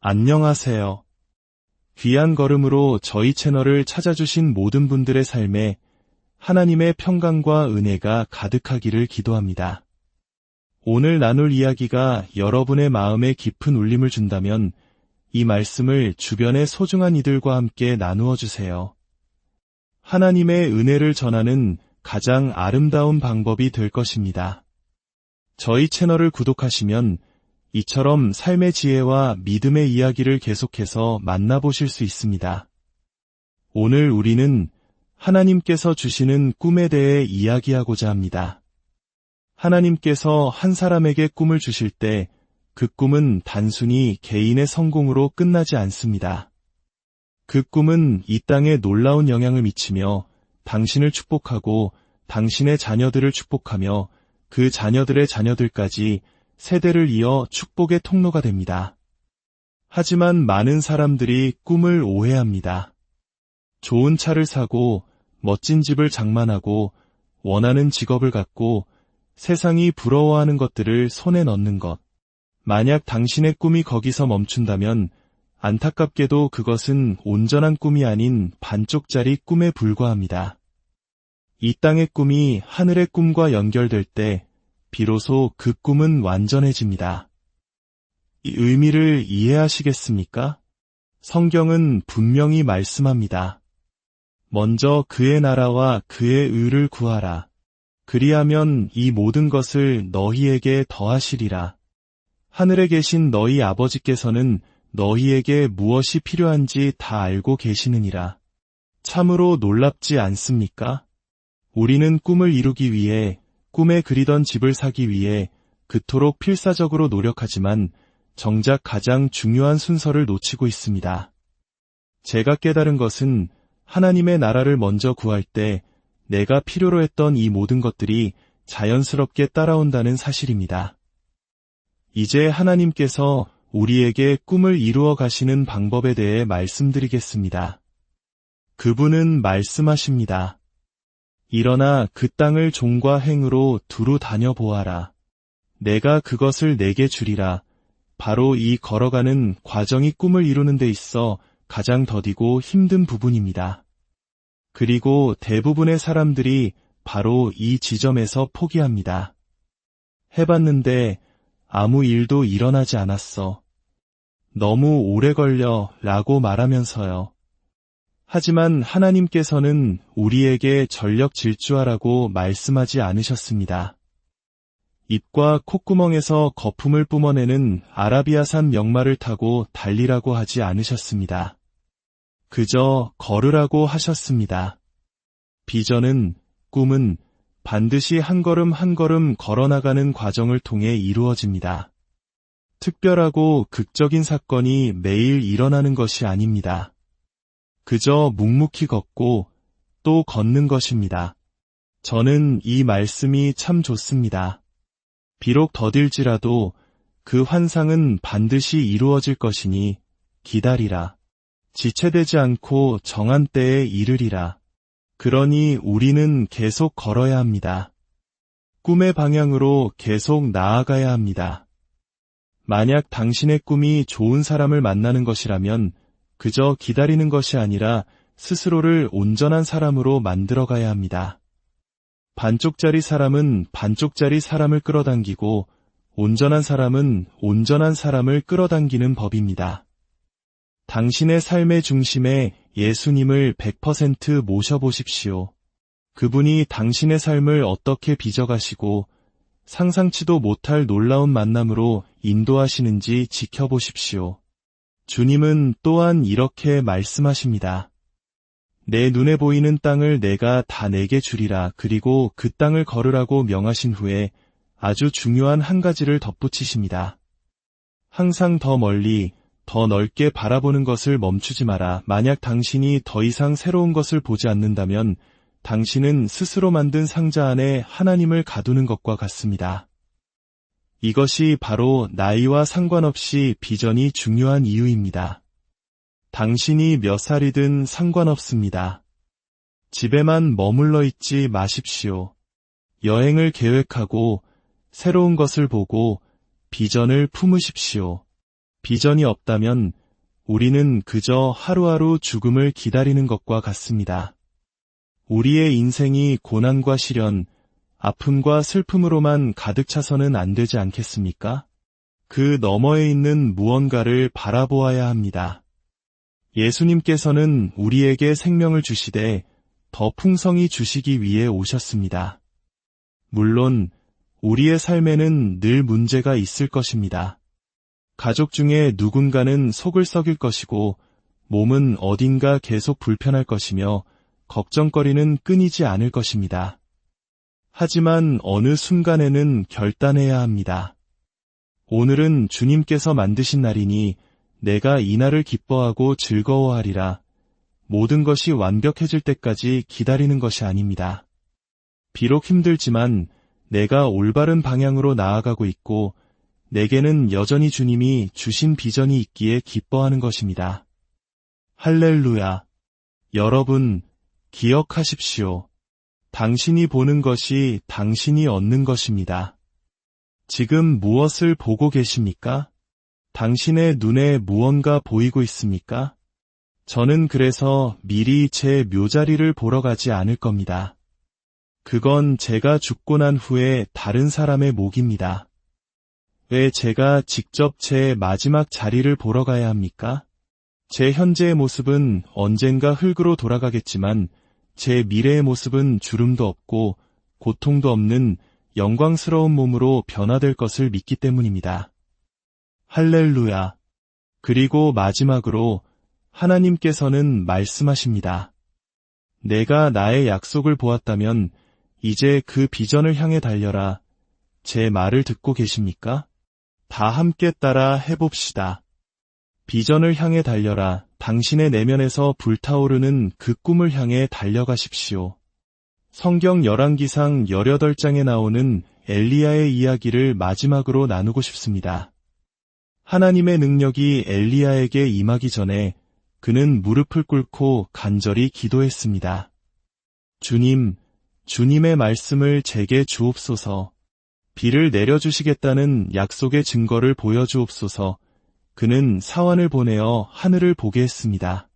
안녕하세요. 귀한 걸음으로 저희 채널을 찾아주신 모든 분들의 삶에 하나님의 평강과 은혜가 가득하기를 기도합니다. 오늘 나눌 이야기가 여러분의 마음에 깊은 울림을 준다면 이 말씀을 주변의 소중한 이들과 함께 나누어 주세요. 하나님의 은혜를 전하는 가장 아름다운 방법이 될 것입니다. 저희 채널을 구독하시면 이처럼 삶의 지혜와 믿음의 이야기를 계속해서 만나보실 수 있습니다. 오늘 우리는 하나님께서 주시는 꿈에 대해 이야기하고자 합니다. 하나님께서 한 사람에게 꿈을 주실 때 그 꿈은 단순히 개인의 성공으로 끝나지 않습니다. 그 꿈은 이 땅에 놀라운 영향을 미치며 당신을 축복하고 당신의 자녀들을 축복하며 그 자녀들의 자녀들까지 세대를 이어 축복의 통로가 됩니다. 하지만 많은 사람들이 꿈을 오해합니다. 좋은 차를 사고 멋진 집을 장만하고 원하는 직업을 갖고 세상이 부러워하는 것들을 손에 넣는 것. 만약 당신의 꿈이 거기서 멈춘다면 안타깝게도 그것은 온전한 꿈이 아닌 반쪽짜리 꿈에 불과합니다. 이 땅의 꿈이 하늘의 꿈과 연결될 때 비로소 그 꿈은 완전해집니다. 이 의미를 이해하시겠습니까? 성경은 분명히 말씀합니다. 먼저 그의 나라와 그의 의를 구하라. 그리하면 이 모든 것을 너희에게 더하시리라. 하늘에 계신 너희 아버지께서는 너희에게 무엇이 필요한지 다 알고 계시느니라. 참으로 놀랍지 않습니까? 우리는 꿈을 이루기 위해 꿈에 그리던 집을 사기 위해 그토록 필사적으로 노력하지만 정작 가장 중요한 순서를 놓치고 있습니다. 제가 깨달은 것은 하나님의 나라를 먼저 구할 때 내가 필요로 했던 이 모든 것들이 자연스럽게 따라온다는 사실입니다. 이제 하나님께서 우리에게 꿈을 이루어 가시는 방법에 대해 말씀드리겠습니다. 그분은 말씀하십니다. 일어나 그 땅을 종과 행으로 두루 다녀보아라. 내가 그것을 내게 주리라. 바로 이 걸어가는 과정이 꿈을 이루는 데 있어 가장 더디고 힘든 부분입니다. 그리고 대부분의 사람들이 바로 이 지점에서 포기합니다. 해봤는데 아무 일도 일어나지 않았어. 너무 오래 걸려 라고 말하면서요. 하지만 하나님께서는 우리에게 전력 질주하라고 말씀하지 않으셨습니다. 입과 콧구멍에서 거품을 뿜어내는 아라비아산 명마를 타고 달리라고 하지 않으셨습니다. 그저 걸으라고 하셨습니다. 비전은, 꿈은 반드시 한 걸음 한 걸음 걸어나가는 과정을 통해 이루어집니다. 특별하고 극적인 사건이 매일 일어나는 것이 아닙니다. 그저 묵묵히 걷고 또 걷는 것입니다. 저는 이 말씀이 참 좋습니다. 비록 더딜지라도 그 환상은 반드시 이루어질 것이니 기다리라. 지체되지 않고 정한 때에 이르리라. 그러니 우리는 계속 걸어야 합니다. 꿈의 방향으로 계속 나아가야 합니다. 만약 당신의 꿈이 좋은 사람을 만나는 것이라면 그저 기다리는 것이 아니라 스스로를 온전한 사람으로 만들어가야 합니다. 반쪽짜리 사람은 반쪽짜리 사람을 끌어당기고 온전한 사람은 온전한 사람을 끌어당기는 법입니다. 당신의 삶의 중심에 예수님을 100% 모셔보십시오. 그분이 당신의 삶을 어떻게 빚어가시고 상상치도 못할 놀라운 만남으로 인도하시는지 지켜보십시오. 주님은 또한 이렇게 말씀하십니다. 내 눈에 보이는 땅을 내가 다 내게 주리라. 그리고 그 땅을 걸으라고 명하신 후에 아주 중요한 한 가지를 덧붙이십니다. 항상 더 멀리, 더 넓게 바라보는 것을 멈추지 마라. 만약 당신이 더 이상 새로운 것을 보지 않는다면 당신은 스스로 만든 상자 안에 하나님을 가두는 것과 같습니다. 이것이 바로 나이와 상관없이 비전이 중요한 이유입니다. 당신이 몇 살이든 상관없습니다. 집에만 머물러 있지 마십시오. 여행을 계획하고 새로운 것을 보고 비전을 품으십시오. 비전이 없다면 우리는 그저 하루하루 죽음을 기다리는 것과 같습니다. 우리의 인생이 고난과 시련, 아픔과 슬픔으로만 가득 차서는 안 되지 않겠습니까? 그 너머에 있는 무언가를 바라보아야 합니다. 예수님께서는 우리에게 생명을 주시되 더 풍성히 주시기 위해 오셨습니다. 물론 우리의 삶에는 늘 문제가 있을 것입니다. 가족 중에 누군가는 속을 썩일 것이고 몸은 어딘가 계속 불편할 것이며 걱정거리는 끊이지 않을 것입니다. 하지만 어느 순간에는 결단해야 합니다. 오늘은 주님께서 만드신 날이니 내가 이 날을 기뻐하고 즐거워하리라. 모든 것이 완벽해질 때까지 기다리는 것이 아닙니다. 비록 힘들지만 내가 올바른 방향으로 나아가고 있고 내게는 여전히 주님이 주신 비전이 있기에 기뻐하는 것입니다. 할렐루야. 여러분, 기억하십시오. 당신이 보는 것이 당신이 얻는 것입니다. 지금 무엇을 보고 계십니까? 당신의 눈에 무언가 보이고 있습니까? 저는 그래서 미리 제 묘자리를 보러 가지 않을 겁니다. 그건 제가 죽고 난 후에 다른 사람의 몫입니다. 왜 제가 직접 제 마지막 자리를 보러 가야 합니까? 제 현재의 모습은 언젠가 흙으로 돌아가겠지만 제 미래의 모습은 주름도 없고 고통도 없는 영광스러운 몸으로 변화될 것을 믿기 때문입니다. 할렐루야. 그리고 마지막으로 하나님께서는 말씀하십니다. 내가 나의 약속을 보았다면 이제 그 비전을 향해 달려라. 제 말을 듣고 계십니까? 다 함께 따라 해봅시다. 비전을 향해 달려라. 당신의 내면에서 불타오르는 그 꿈을 향해 달려가십시오. 성경 열왕기상 18장에 나오는 엘리야의 이야기를 마지막으로 나누고 싶습니다. 하나님의 능력이 엘리야에게 임하기 전에 그는 무릎을 꿇고 간절히 기도했습니다. 주님, 주님의 말씀을 제게 주옵소서. 비를 내려주시겠다는 약속의 증거를 보여주옵소서. 그는 사환을 보내어 하늘을 보게 했습니다.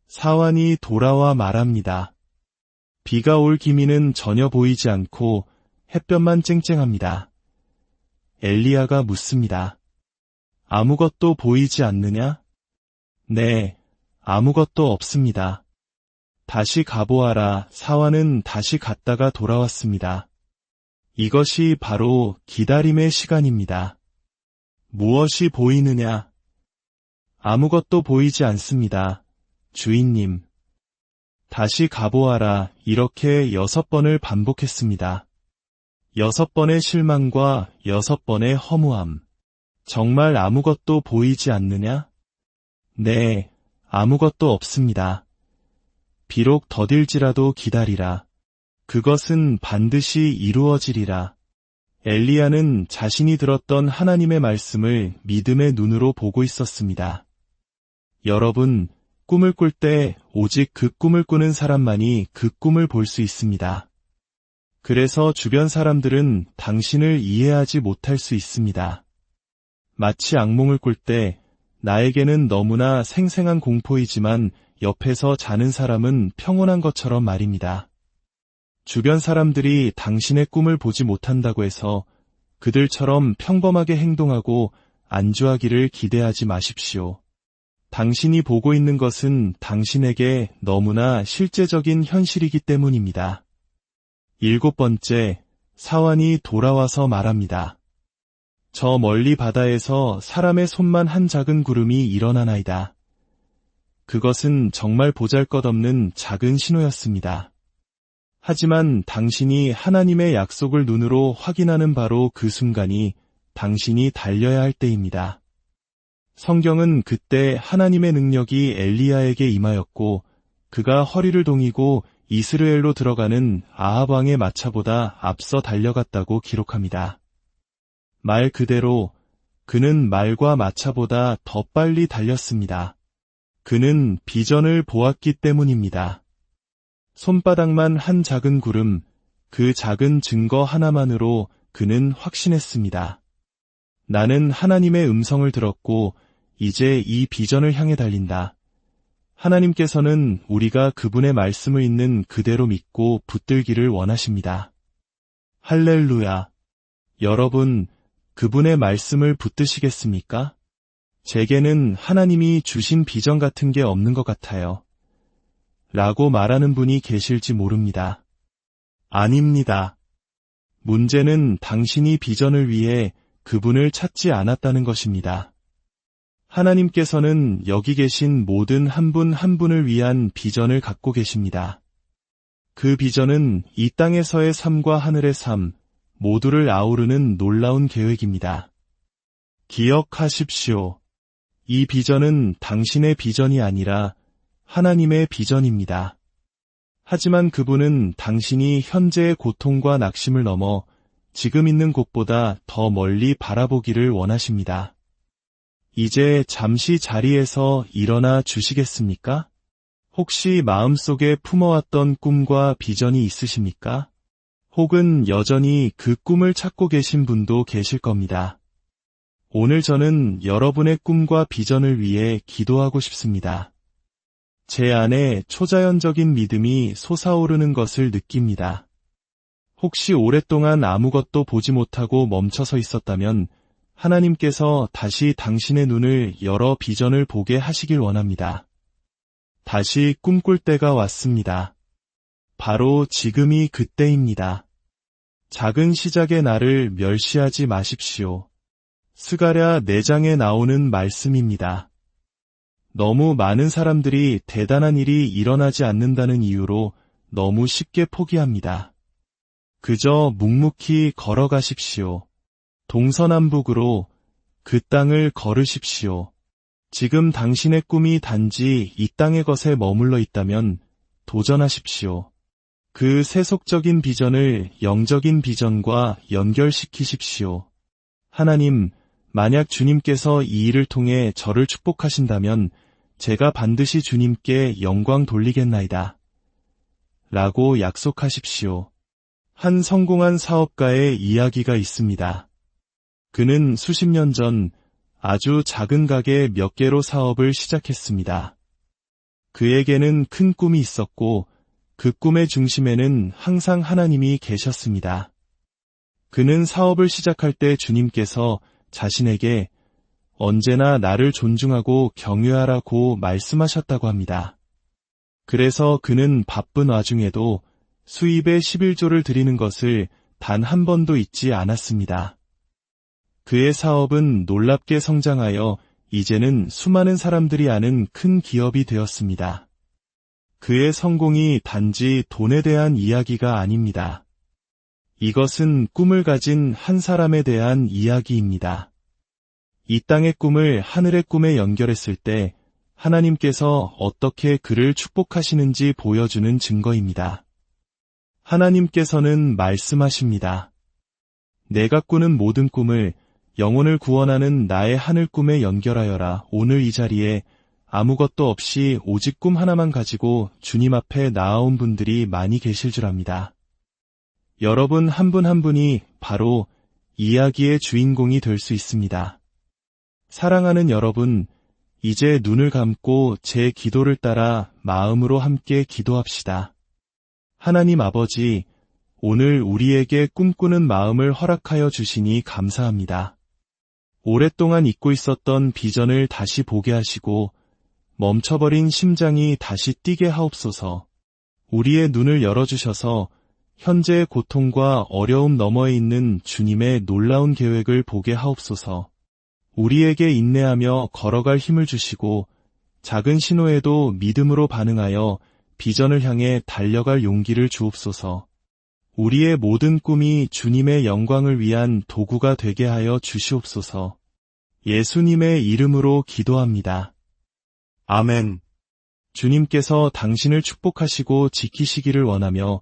사환이 돌아와 말합니다. 비가 올 기미는 전혀 보이지 않고 햇볕만 쨍쨍합니다. 엘리야가 묻습니다. 아무것도 보이지 않느냐? 네, 아무것도 없습니다. 다시 가보아라. 사환은 다시 갔다가 돌아왔습니다. 이것이 바로 기다림의 시간입니다. 무엇이 보이느냐? 아무것도 보이지 않습니다. 주인님. 다시 가보아라. 이렇게 6번을 반복했습니다. 6번의 실망과 6번의 허무함. 정말 아무것도 보이지 않느냐? 네, 아무것도 없습니다. 비록 더딜지라도 기다리라. 그것은 반드시 이루어지리라. 엘리야는 자신이 들었던 하나님의 말씀을 믿음의 눈으로 보고 있었습니다. 여러분, 꿈을 꿀 때 오직 그 꿈을 꾸는 사람만이 그 꿈을 볼 수 있습니다. 그래서 주변 사람들은 당신을 이해하지 못할 수 있습니다. 마치 악몽을 꿀 때 나에게는 너무나 생생한 공포이지만 옆에서 자는 사람은 평온한 것처럼 말입니다. 주변 사람들이 당신의 꿈을 보지 못한다고 해서 그들처럼 평범하게 행동하고 안주하기를 기대하지 마십시오. 당신이 보고 있는 것은 당신에게 너무나 실제적인 현실이기 때문입니다. 7번째, 사환이 돌아와서 말합니다. 저 멀리 바다에서 사람의 손만 한 작은 구름이 일어나나이다. 그것은 정말 보잘것없는 작은 신호였습니다. 하지만 당신이 하나님의 약속을 눈으로 확인하는 바로 그 순간이 당신이 달려야 할 때입니다. 성경은 그때 하나님의 능력이 엘리야에게 임하였고 그가 허리를 동이고 이스라엘로 들어가는 아합 왕의 마차보다 앞서 달려갔다고 기록합니다. 말 그대로 그는 말과 마차보다 더 빨리 달렸습니다. 그는 비전을 보았기 때문입니다. 손바닥만 한 작은 구름, 그 작은 증거 하나만으로 그는 확신했습니다. 나는 하나님의 음성을 들었고 이제 이 비전을 향해 달린다. 하나님께서는 우리가 그분의 말씀을 있는 그대로 믿고 붙들기를 원하십니다. 할렐루야. 여러분, 그분의 말씀을 붙드시겠습니까? 제게는 하나님이 주신 비전 같은 게 없는 것 같아요. 라고 말하는 분이 계실지 모릅니다. 아닙니다. 문제는 당신이 비전을 위해 그분을 찾지 않았다는 것입니다. 하나님께서는 여기 계신 모든 한 분 한 분을 위한 비전을 갖고 계십니다. 그 비전은 이 땅에서의 삶과 하늘의 삶, 모두를 아우르는 놀라운 계획입니다. 기억하십시오. 이 비전은 당신의 비전이 아니라 하나님의 비전입니다. 하지만 그분은 당신이 현재의 고통과 낙심을 넘어 지금 있는 곳보다 더 멀리 바라보기를 원하십니다. 이제 잠시 자리에서 일어나 주시겠습니까? 혹시 마음속에 품어왔던 꿈과 비전이 있으십니까? 혹은 여전히 그 꿈을 찾고 계신 분도 계실 겁니다. 오늘 저는 여러분의 꿈과 비전을 위해 기도하고 싶습니다. 제 안에 초자연적인 믿음이 솟아오르는 것을 느낍니다. 혹시 오랫동안 아무것도 보지 못하고 멈춰서 있었다면 하나님께서 다시 당신의 눈을 열어 비전을 보게 하시길 원합니다. 다시 꿈꿀 때가 왔습니다. 바로 지금이 그때입니다. 작은 시작의 날을 멸시하지 마십시오. 스가랴 4장에 나오는 말씀입니다. 너무 많은 사람들이 대단한 일이 일어나지 않는다는 이유로 너무 쉽게 포기합니다. 그저 묵묵히 걸어가십시오. 동서남북으로 그 땅을 걸으십시오. 지금 당신의 꿈이 단지 이 땅의 것에 머물러 있다면 도전하십시오. 그 세속적인 비전을 영적인 비전과 연결시키십시오. 하나님, 만약 주님께서 이 일을 통해 저를 축복하신다면 제가 반드시 주님께 영광 돌리겠나이다. 라고 약속하십시오. 한 성공한 사업가의 이야기가 있습니다. 그는 수십 년 전 아주 작은 가게 몇 개로 사업을 시작했습니다. 그에게는 큰 꿈이 있었고 그 꿈의 중심에는 항상 하나님이 계셨습니다. 그는 사업을 시작할 때 주님께서 자신에게 언제나 나를 존중하고 경외하라고 말씀하셨다고 합니다. 그래서 그는 바쁜 와중에도 수입의 11조를 드리는 것을 단 한 번도 잊지 않았습니다. 그의 사업은 놀랍게 성장하여 이제는 수많은 사람들이 아는 큰 기업이 되었습니다. 그의 성공이 단지 돈에 대한 이야기가 아닙니다. 이것은 꿈을 가진 한 사람에 대한 이야기입니다. 이 땅의 꿈을 하늘의 꿈에 연결했을 때 하나님께서 어떻게 그를 축복하시는지 보여주는 증거입니다. 하나님께서는 말씀하십니다. 내가 꾸는 모든 꿈을 영혼을 구원하는 나의 하늘 꿈에 연결하여라. 오늘 이 자리에 아무것도 없이 오직 꿈 하나만 가지고 주님 앞에 나아온 분들이 많이 계실 줄 압니다. 여러분 한 분 한 분이 바로 이야기의 주인공이 될 수 있습니다. 사랑하는 여러분, 이제 눈을 감고 제 기도를 따라 마음으로 함께 기도합시다. 하나님 아버지, 오늘 우리에게 꿈꾸는 마음을 허락하여 주시니 감사합니다. 오랫동안 잊고 있었던 비전을 다시 보게 하시고 멈춰버린 심장이 다시 뛰게 하옵소서. 우리의 눈을 열어주셔서 현재의 고통과 어려움 너머에 있는 주님의 놀라운 계획을 보게 하옵소서. 우리에게 인내하며 걸어갈 힘을 주시고 작은 신호에도 믿음으로 반응하여 비전을 향해 달려갈 용기를 주옵소서. 우리의 모든 꿈이 주님의 영광을 위한 도구가 되게 하여 주시옵소서. 예수님의 이름으로 기도합니다. 아멘. 주님께서 당신을 축복하시고 지키시기를 원하며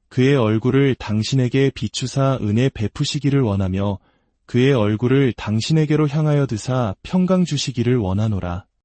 그의 얼굴을 당신에게 비추사 은혜 베푸시기를 원하며 그의 얼굴을 당신에게로 향하여 드사 평강 주시기를 원하노라.